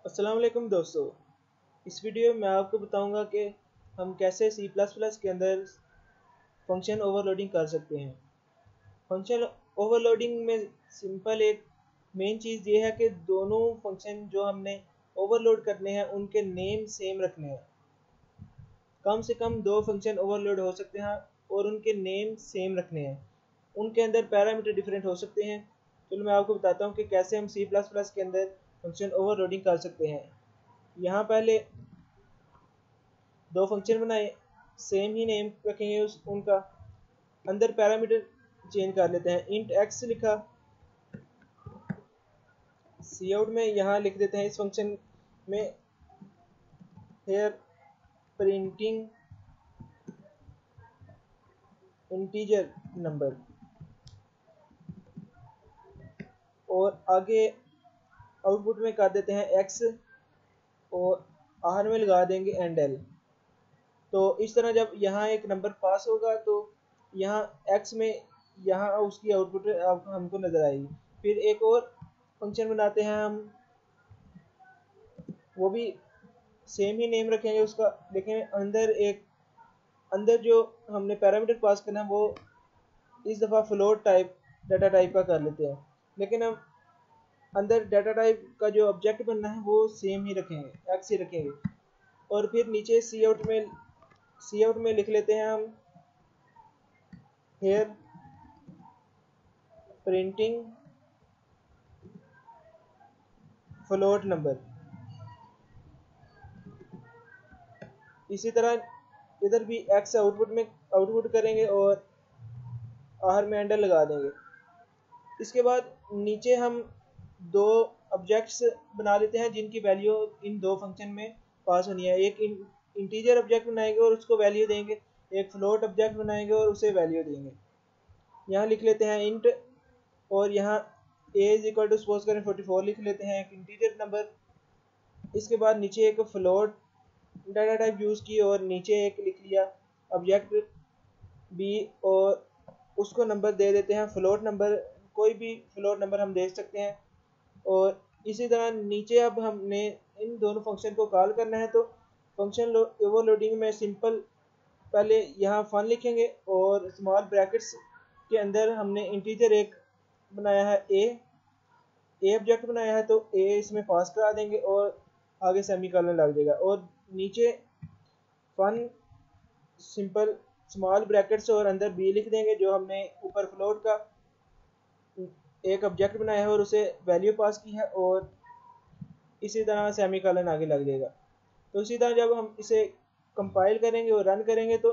अस्सलाम वालेकुम दोस्तों। इस वीडियो में मैं आपको बताऊंगा कि हम कैसे C++ के अंदर फंक्शन ओवरलोडिंग कर सकते हैं। फंक्शन ओवरलोडिंग में सिंपल एक मेन चीज़ ये है कि दोनों फंक्शन जो हमने ओवरलोड करने हैं उनके नेम सेम रखने हैं। कम से कम दो फंक्शन ओवरलोड हो सकते हैं और उनके नेम सेम रखने हैं। उनके अंदर पैरामीटर डिफरेंट हो सकते हैं। चलो मैं आपको बताता हूँ कि कैसे हम C++ के अंदर फंक्शन ओवरलोडिंग कर सकते हैं। यहाँ पहले दो फंक्शन बनाए, सेम ही नेम रखेंगे उनका। अंदर पैरामीटर चेंज कर लेते हैं। इंट एक्स लिखा, सी आउट में यहाँ लिख देते हैं इस फंक्शन में हेयर प्रिंटिंग इंटीजर नंबर, और आगे आउटपुट में कर देते हैं एक्स और आर में लगा देंगे एंड एल। तो इस तरह जब यहाँ एक नंबर पास होगा तो यहाँ एक्स में यहाँ उसकी आउटपुट हमको नज़र आएगी। फिर एक और फंक्शन बनाते हैं हम, वो भी सेम ही नेम रखेंगे उसका, लेकिन अंदर जो हमने पैरामीटर पास करना है वो इस दफ़ा फ्लोट टाइप डाटा टाइप का कर लेते हैं। लेकिन हम अंदर डाटा टाइप का जो ऑब्जेक्ट बनना है वो सेम ही रखेंगे, एक्स ही रखेंगे। और फिर नीचे सी आउट में लिख लेते हैं हम हेयर प्रिंटिंग फ्लोट नंबर। इसी तरह इधर भी एक्स आउटपुट करेंगे और आर में एंडर लगा देंगे। इसके बाद नीचे हम दो ऑब्जेक्ट्स बना लेते हैं जिनकी वैल्यू इन दो फंक्शन में पास होनी है। एक इंटीजर ऑब्जेक्ट बनाएंगे और उसको वैल्यू देंगे, एक फ्लोट ऑब्जेक्ट बनाएंगे और उसे वैल्यू देंगे। यहाँ लिख लेते हैं इंट, और यहाँ a is equal to suppose करें 44 लिख लेते हैं, एक इंटीजर नंबर। इसके बाद नीचे एक फ्लोट डाटा टाइप यूज़ की और नीचे एक लिख लिया ऑब्जेक्ट b, और उसको नंबर दे देते हैं फ्लोट नंबर, कोई भी फ्लोट नंबर हम दे सकते हैं। और इसी तरह नीचे अब हमने इन दोनों फंक्शन को कॉल करना है, तो फंक्शन ओवरलोडिंग में सिंपल पहले यहाँ फन लिखेंगे और स्मॉल ब्रैकेट्स के अंदर हमने इंटीजर एक बनाया है ए ऑब्जेक्ट बनाया है, तो ए इसमें पास करा देंगे और आगे सेमीकोलन लग जाएगा। और नीचे फन सिंपल स्मॉल ब्रैकेट्स और अंदर बी लिख देंगे, जो हमने ऊपर फ्लोट का एक ऑब्जेक्ट बनाया है और उसे वैल्यू पास की है, और इसी तरह सेमीकोलन आगे लग जाएगा। तो इसी तरह जब हम इसे कंपाइल करेंगे और रन करेंगे तो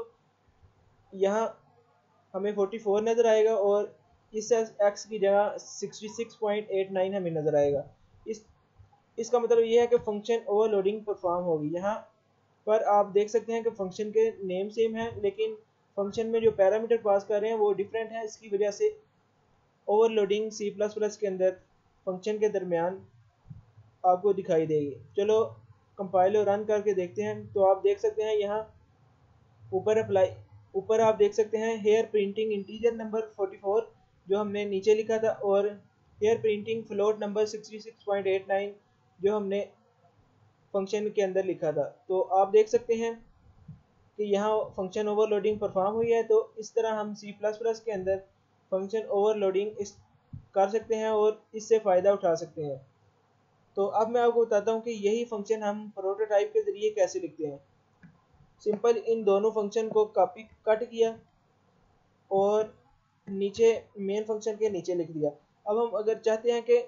यहाँ हमें 44 नज़र आएगा और इस एक्स की जगह 66.89 हमें नज़र आएगा। इसका मतलब ये है कि फंक्शन ओवरलोडिंग परफॉर्म होगी। यहाँ पर आप देख सकते हैं कि फंक्शन के नेम सेम है, लेकिन फंक्शन में जो पैरामीटर पास कर रहे हैं वो डिफरेंट है। इसकी वजह से ओवरलोडिंग C++ के अंदर फंक्शन के दरमियान आपको दिखाई देगी। चलो कंपाइल और रन करके देखते हैं। तो आप देख सकते हैं यहाँ ऊपर आप देख सकते हैं हेयर प्रिंटिंग इंटीजर नंबर 44 जो हमने नीचे लिखा था, और हेयर प्रिंटिंग फ्लोट नंबर 66.89 जो हमने फंक्शन के अंदर लिखा था। तो आप देख सकते हैं कि यहाँ फंक्शन ओवरलोडिंग परफॉर्म हुई है। तो इस तरह हम C++ के अंदर फंक्शन ओवरलोडिंग कर सकते हैं और इससे फ़ायदा उठा सकते हैं। तो अब मैं आपको बताता हूँ कि यही फंक्शन हम प्रोटोटाइप के ज़रिए कैसे लिखते हैं। सिंपल इन दोनों फंक्शन को कॉपी कट किया और नीचे मेन फंक्शन के नीचे लिख दिया। अब हम अगर चाहते हैं कि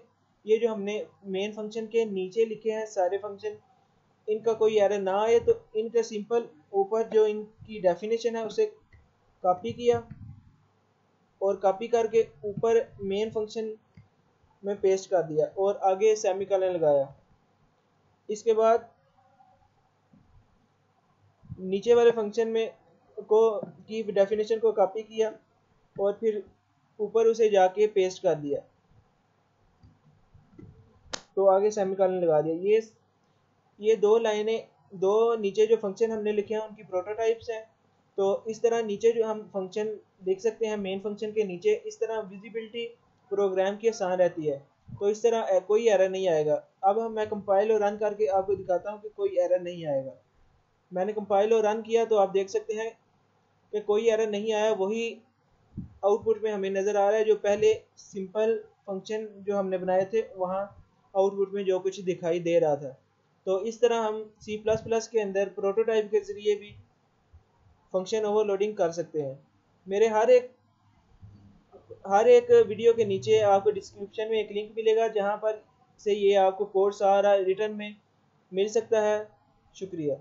ये जो हमने मेन फंक्शन के नीचे लिखे हैं सारे फंक्शन, इनका कोई एरर ना आए, तो इनका सिंपल ऊपर जो इनकी डेफिनेशन है उसे कॉपी किया और कॉपी करके ऊपर मेन फंक्शन में पेस्ट कर दिया और आगे सेमीकोलन लगाया। इसके बाद नीचे वाले फंक्शन में की डेफिनेशन को कॉपी किया और फिर ऊपर उसे जाके पेस्ट कर दिया, तो आगे सेमीकोलन लगा दिया। ये दो लाइनें, दो नीचे जो फंक्शन हमने लिखे हैं उनकी प्रोटोटाइप्स हैं। तो इस तरह नीचे जो हम फंक्शन देख सकते हैं मेन फंक्शन के नीचे, इस तरह विजिबिलिटी प्रोग्राम की आसान रहती है। तो इस तरह कोई एरर नहीं आएगा। अब मैं कंपाइल और रन करके आपको दिखाता हूँ कि कोई एरर नहीं आएगा। मैंने कंपाइल और रन किया तो आप देख सकते हैं कि कोई एरर नहीं आया, वही आउटपुट में हमें नज़र आ रहा है जो पहले सिंपल फंक्शन जो हमने बनाए थे वहाँ आउटपुट में जो कुछ दिखाई दे रहा था। तो इस तरह हम C++ के अंदर प्रोटोटाइप के ज़रिए भी फंक्शन ओवरलोडिंग कर सकते हैं। मेरे हर एक वीडियो के नीचे आपको डिस्क्रिप्शन में एक लिंक मिलेगा जहाँ पर से ये आपको कोड सारा रिटर्न में मिल सकता है। शुक्रिया।